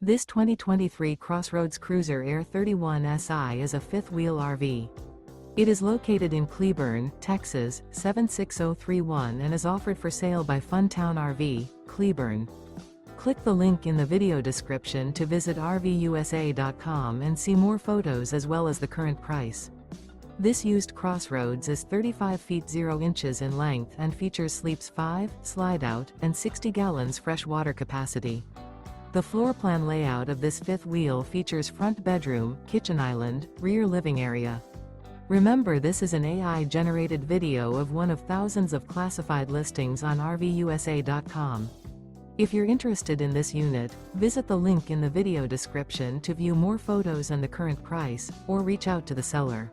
This 2023 CrossRoads Cruiser Aire 31 SI is a fifth-wheel RV. It is located in Cleburne, Texas, 76031 and is offered for sale by Funtown RV, Cleburne. Click the link in the video description to visit RVUSA.com and see more photos as well as the current price. This used CrossRoads is 35 feet 0 inches in length and features sleeps 5, Slideout, and 60 gallons fresh water capacity. The floor plan layout of this fifth wheel features front bedroom, kitchen island, rear living area. Remember, this is an AI-generated video of one of thousands of classified listings on RVUSA.com. If you're interested in this unit, visit the link in the video description to view more photos and the current price, or reach out to the seller.